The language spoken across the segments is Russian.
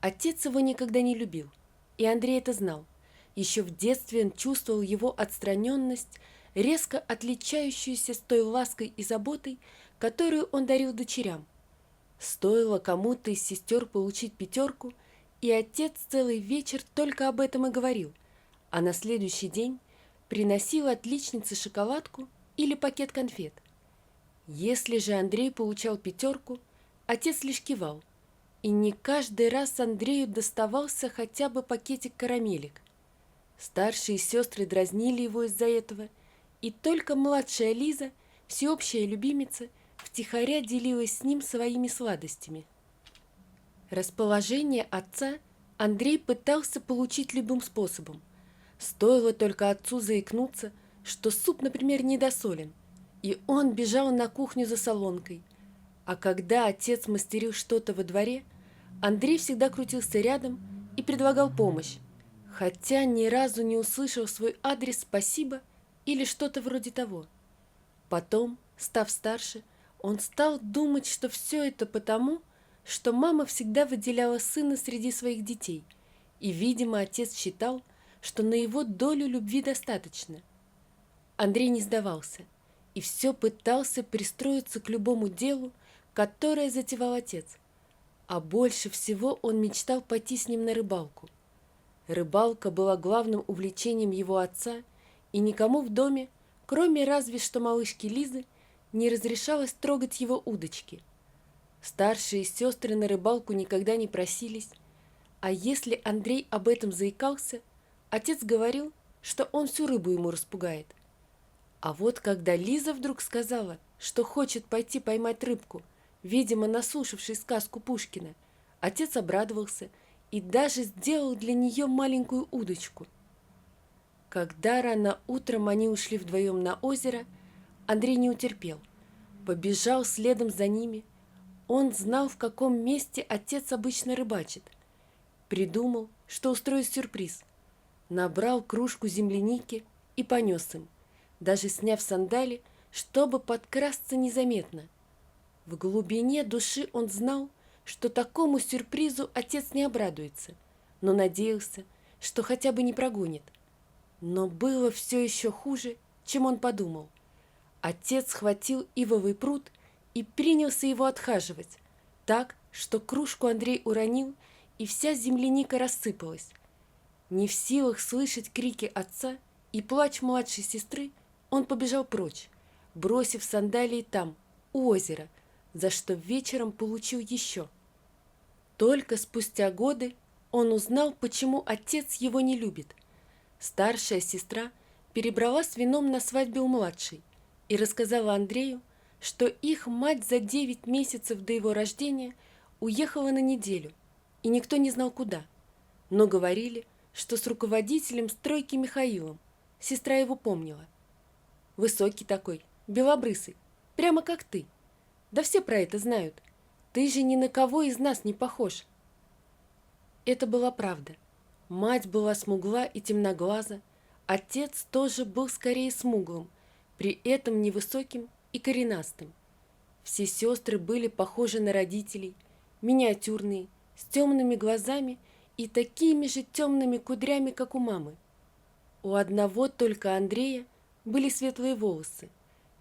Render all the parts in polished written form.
Отец его никогда не любил, и Андрей это знал. Еще в детстве он чувствовал его отстраненность, резко отличающуюся с той лаской и заботой, которую он дарил дочерям. Стоило кому-то из сестер получить пятерку, и отец целый вечер только об этом и говорил, а на следующий день приносил отличнице шоколадку или пакет конфет. Если же Андрей получал пятерку, отец лишь кивал, и не каждый раз Андрею доставался хотя бы пакетик карамелек. Старшие сестры дразнили его из-за этого, и только младшая Лиза, всеобщая любимица, втихаря делилась с ним своими сладостями. Расположение отца Андрей пытался получить любым способом. Стоило только отцу заикнуться, что суп, например, недосолен, и он бежал на кухню за солонкой. А когда отец мастерил что-то во дворе, Андрей всегда крутился рядом и предлагал помощь, хотя ни разу не услышал свой адрес «спасибо» или что-то вроде того. Потом, став старше, он стал думать, что все это потому, что мама всегда выделяла сына среди своих детей, и, видимо, отец считал, что на его долю любви достаточно. Андрей не сдавался и все пытался пристроиться к любому делу, которое затевал отец. А больше всего он мечтал пойти с ним на рыбалку. Рыбалка была главным увлечением его отца, и никому в доме, кроме разве что малышки Лизы, не разрешалось трогать его удочки. Старшие сестры на рыбалку никогда не просились, а если Андрей об этом заикался, отец говорил, что он всю рыбу ему распугает. А вот когда Лиза вдруг сказала, что хочет пойти поймать рыбку, видимо, наслушавшись сказку Пушкина, отец обрадовался и даже сделал для нее маленькую удочку. Когда рано утром они ушли вдвоем на озеро, Андрей не утерпел, побежал следом за ними. Он знал, в каком месте отец обычно рыбачит. Придумал, что устроит сюрприз. Набрал кружку земляники и понес им, даже сняв сандали, чтобы подкрасться незаметно. В глубине души он знал, что такому сюрпризу отец не обрадуется, но надеялся, что хотя бы не прогонит. Но было все еще хуже, чем он подумал. Отец схватил ивовый прут и принялся его отхаживать, так, что кружку Андрей уронил, и вся земляника рассыпалась. Не в силах слышать крики отца и плач младшей сестры, он побежал прочь, бросив сандалии там, у озера, за что вечером получил еще. Только спустя годы он узнал, почему отец его не любит. Старшая сестра перебрала с вином на свадьбе у младшей и рассказала Андрею, что их мать за 9 месяцев до его рождения уехала на неделю, и никто не знал куда. Но говорили, что с руководителем стройки Михаилом, сестра его помнила. Высокий такой, белобрысый, прямо как ты. Да все про это знают. Ты же ни на кого из нас не похож. Это была правда. Мать была смугла и темноглаза, отец тоже был скорее смуглым, при этом невысоким и коренастым. Все сестры были похожи на родителей, миниатюрные, с темными глазами и такими же темными кудрями, как у мамы. У одного только Андрея были светлые волосы,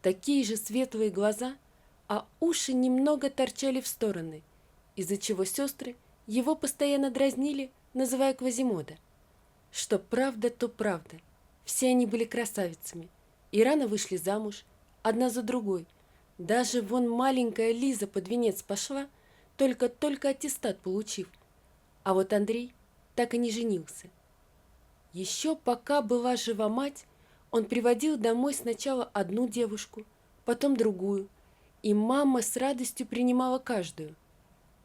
такие же светлые глаза, а уши немного торчали в стороны, из-за чего сестры его постоянно дразнили, называя Квазимода. Что правда, то правда. Все они были красавицами и рано вышли замуж, одна за другой. Даже вон маленькая Лиза под венец пошла, только аттестат получив. А вот Андрей так и не женился. Еще пока была жива мать, он приводил домой сначала одну девушку, потом другую, и мама с радостью принимала каждую.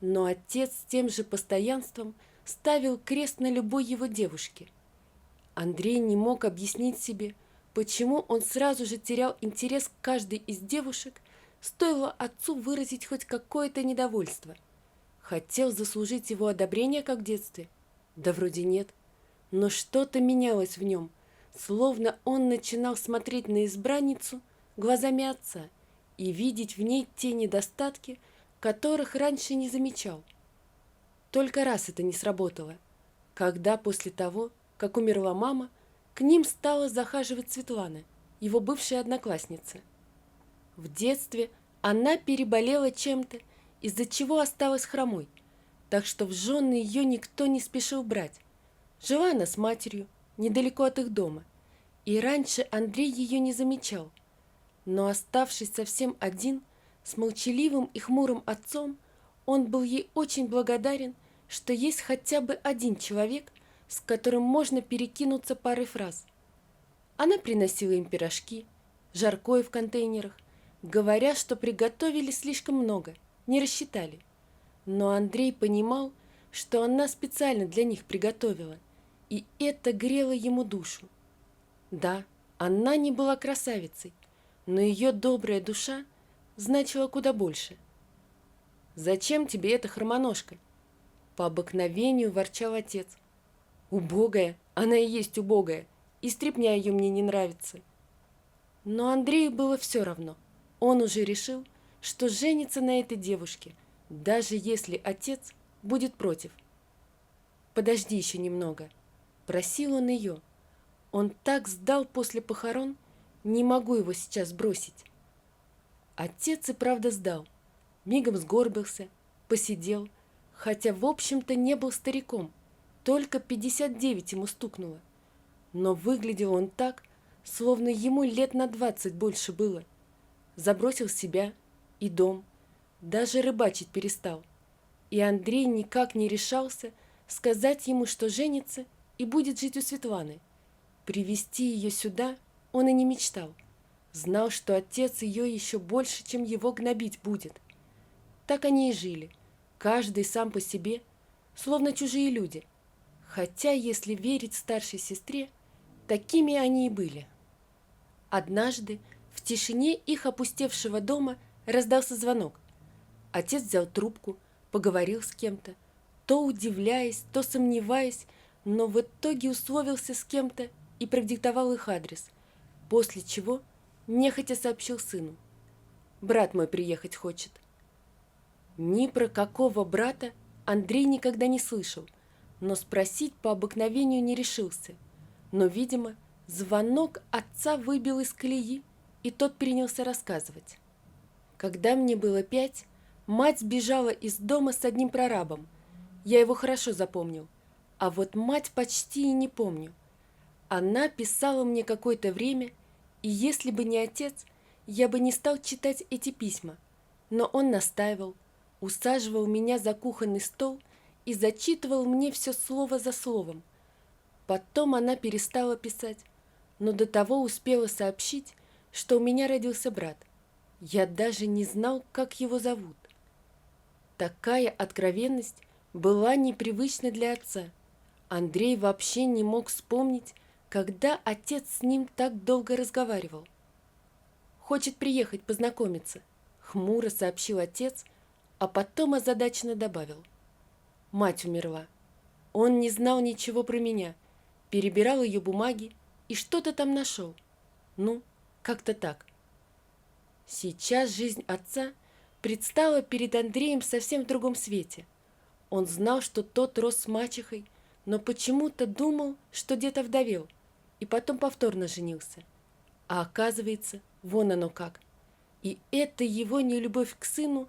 Но отец с тем же постоянством ставил крест на любой его девушке. Андрей не мог объяснить себе, почему он сразу же терял интерес к каждой из девушек, стоило отцу выразить хоть какое-то недовольство. Хотел заслужить его одобрение, как в детстве? Да вроде нет. Но что-то менялось в нем, словно он начинал смотреть на избранницу глазами отца и видеть в ней те недостатки, которых раньше не замечал. Только раз это не сработало, когда после того, как умерла мама, к ним стала захаживать Светлана, его бывшая одноклассница. В детстве она переболела чем-то, из-за чего осталась хромой, так что в жены ее никто не спешил брать. Жила она с матерью, недалеко от их дома, и раньше Андрей ее не замечал. Но оставшись совсем один, с молчаливым и хмурым отцом, он был ей очень благодарен, что есть хотя бы один человек, с которым можно перекинуться парой фраз. Она приносила им пирожки, жаркое в контейнерах, говоря, что приготовили слишком много, не рассчитали. Но Андрей понимал, что она специально для них приготовила, и это грело ему душу. Да, она не была красавицей, но ее добрая душа значила куда больше. «Зачем тебе эта хромоножка?» По обыкновению ворчал отец. «Убогая, она и есть убогая, и стряпня ее мне не нравится». Но Андрею было все равно. Он уже решил, что женится на этой девушке, даже если отец будет против. «Подожди еще немного», — просил он ее. Он так сдал после похорон, не могу его сейчас бросить. Отец и правда сдал, мигом сгорбился, посидел, хотя в общем-то не был стариком, только 59 ему стукнуло. Но выглядел он так, словно ему лет на 20 больше было. Забросил себя и дом, даже рыбачить перестал. И Андрей никак не решался сказать ему, что женится и будет жить у Светланы. Привезти ее сюда он и не мечтал. Знал, что отец ее еще больше, чем его гнобить будет. Так они и жили, каждый сам по себе, словно чужие люди. Хотя, если верить старшей сестре, такими они и были. Однажды в тишине их опустевшего дома раздался звонок. Отец взял трубку, поговорил с кем-то, то удивляясь, то сомневаясь, но в итоге условился с кем-то и продиктовал их адрес, после чего нехотя сообщил сыну. «Брат мой приехать хочет». Ни про какого брата Андрей никогда не слышал, но спросить по обыкновению не решился. Но, видимо, звонок отца выбил из колеи, и тот принялся рассказывать. Когда мне было 5, мать сбежала из дома с одним прорабом. Я его хорошо запомнил, а вот мать почти и не помню. Она писала мне какое-то время, и если бы не отец, я бы не стал читать эти письма. Но он настаивал, усаживал меня за кухонный стол и зачитывал мне все слово за словом. Потом она перестала писать, но до того успела сообщить, что у меня родился брат. Я даже не знал, как его зовут. Такая откровенность была непривычна для отца. Андрей вообще не мог вспомнить, когда отец с ним так долго разговаривал. «Хочет приехать познакомиться», — хмуро сообщил отец, а потом озадаченно добавил. «Мать умерла. Он не знал ничего про меня, перебирал ее бумаги и что-то там нашел. Ну, как-то так». Сейчас жизнь отца предстала перед Андреем совсем в другом свете. Он знал, что тот рос с мачехой, но почему-то думал, что дед овдовел, и потом повторно женился. А оказывается, вон оно как. И эта его нелюбовь к сыну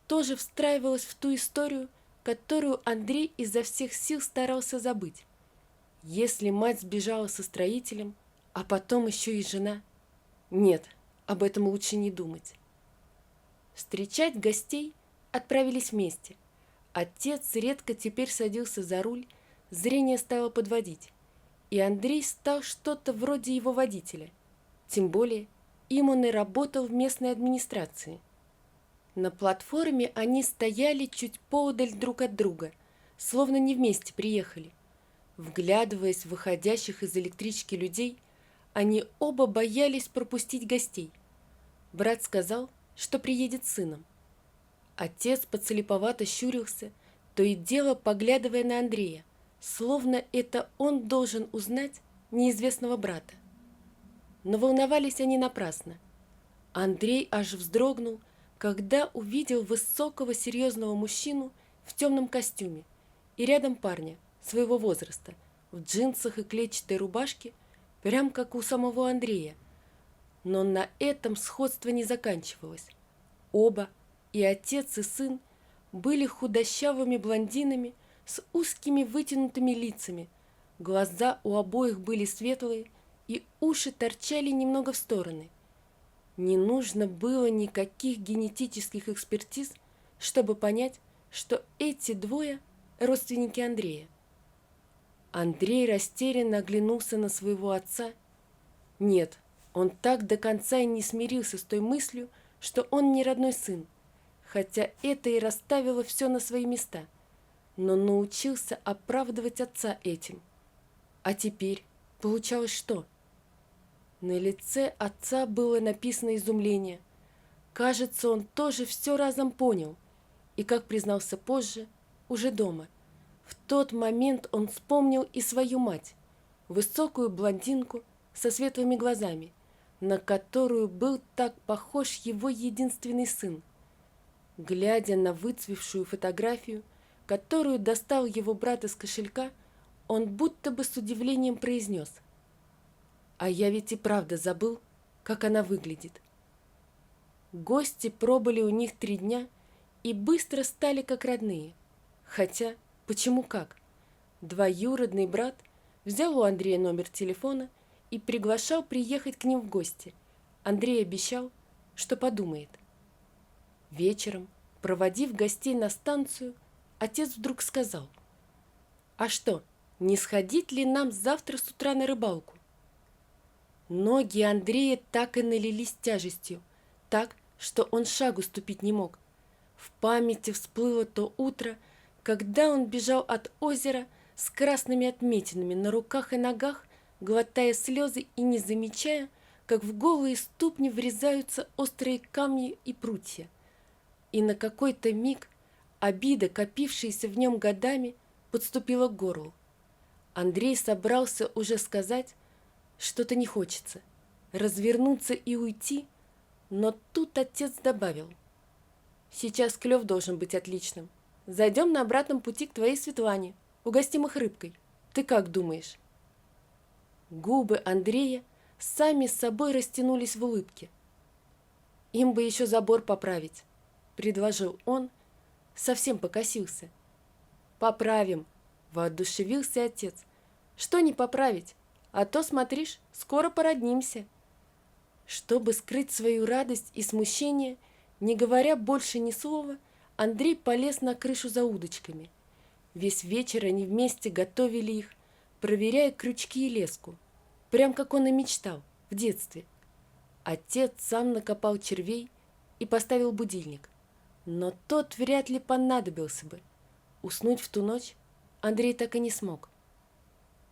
тоже встраивалась в ту историю, которую Андрей изо всех сил старался забыть. Если мать сбежала со строителем, а потом еще и жена... Нет, об этом лучше не думать. Встречать гостей отправились вместе. Отец редко теперь садился за руль, зрение стало подводить, и Андрей стал что-то вроде его водителя. Тем более, им он и работал в местной администрации. На платформе они стояли чуть поодаль друг от друга, словно не вместе приехали. Вглядываясь в выходящих из электрички людей, они оба боялись пропустить гостей. Брат сказал, что приедет с сыном. Отец подслеповато щурился, то и дело поглядывая на Андрея, словно это он должен узнать неизвестного брата. Но волновались они напрасно. Андрей аж вздрогнул, когда увидел высокого серьезного мужчину в темном костюме и рядом парня своего возраста в джинсах и клетчатой рубашке, прям как у самого Андрея. Но на этом сходство не заканчивалось. Оба, и отец, и сын, были худощавыми блондинами с узкими вытянутыми лицами. Глаза у обоих были светлые, и уши торчали немного в стороны. Не нужно было никаких генетических экспертиз, чтобы понять, что эти двое – родственники Андрея. Андрей растерянно оглянулся на своего отца. Нет, он так до конца и не смирился с той мыслью, что он не родной сын, хотя это и расставило все на свои места, но научился оправдывать отца этим. А теперь получалось что? На лице отца было написано изумление. Кажется, он тоже все разом понял, и, как признался позже, уже дома. В тот момент он вспомнил и свою мать, высокую блондинку со светлыми глазами, на которую был так похож его единственный сын. Глядя на выцвевшую фотографию, которую достал его брат из кошелька, он будто бы с удивлением произнес: «А я ведь и правда забыл, как она выглядит». Гости пробыли у них 3 дня и быстро стали как родные. Хотя, почему как? Двоюродный брат взял у Андрея номер телефона и приглашал приехать к ним в гости. Андрей обещал, что подумает. Вечером, проводив гостей на станцию, отец вдруг сказал: «А что, не сходить ли нам завтра с утра на рыбалку?» Ноги Андрея так и налились тяжестью, так, что он шагу ступить не мог. В памяти всплыло то утро, когда он бежал от озера с красными отметинами на руках и ногах, глотая слезы и не замечая, как в голые ступни врезаются острые камни и прутья. И на какой-то миг обида, копившаяся в нем годами, подступила к горлу. Андрей собрался уже сказать: «Что-то не хочется», развернуться и уйти, но тут отец добавил: «Сейчас клев должен быть отличным. Зайдем на обратном пути к твоей Светлане, угостим их рыбкой. Ты как думаешь?» Губы Андрея сами с собой растянулись в улыбке. «Им бы еще забор поправить», — предложил он, совсем покосился. «Поправим», — воодушевился отец. «Что не поправить? А то, смотришь, скоро породнимся». Чтобы скрыть свою радость и смущение, не говоря больше ни слова, Андрей полез на крышу за удочками. Весь вечер они вместе готовили их, проверяя крючки и леску, прям как он и мечтал в детстве. Отец сам накопал червей и поставил будильник, но тот вряд ли понадобился бы. Уснуть в ту ночь Андрей так и не смог.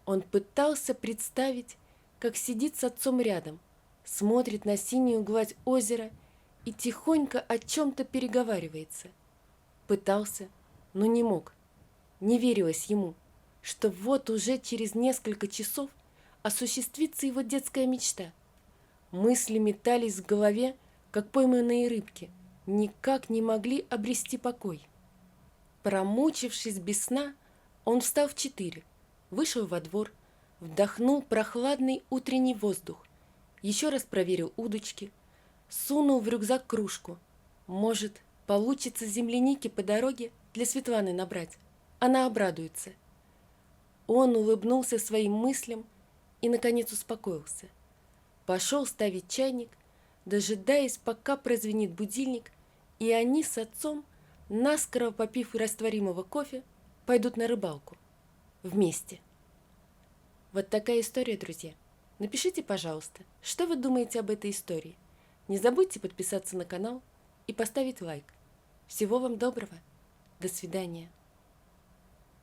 Он пытался представить, как сидит с отцом рядом, смотрит на синюю гладь озера и тихонько о чем-то переговаривается. Пытался, но не мог. Не верилось ему, что вот уже через несколько часов осуществится его детская мечта. Мысли метались в голове, как пойманные рыбки, никак не могли обрести покой. Промучившись без сна, он встал в 4, вышел во двор, вдохнул прохладный утренний воздух, еще раз проверил удочки, сунул в рюкзак кружку. Может, получится земляники по дороге для Светланы набрать. Она обрадуется. Он улыбнулся своим мыслям и, наконец, успокоился. Пошел ставить чайник, дожидаясь, пока прозвенит будильник, и они с отцом, наскоро попив растворимого кофе, пойдут на рыбалку. Вместе. Вот такая история, друзья. Напишите, пожалуйста, что вы думаете об этой истории. Не забудьте подписаться на канал и поставить лайк. Всего вам доброго. До свидания.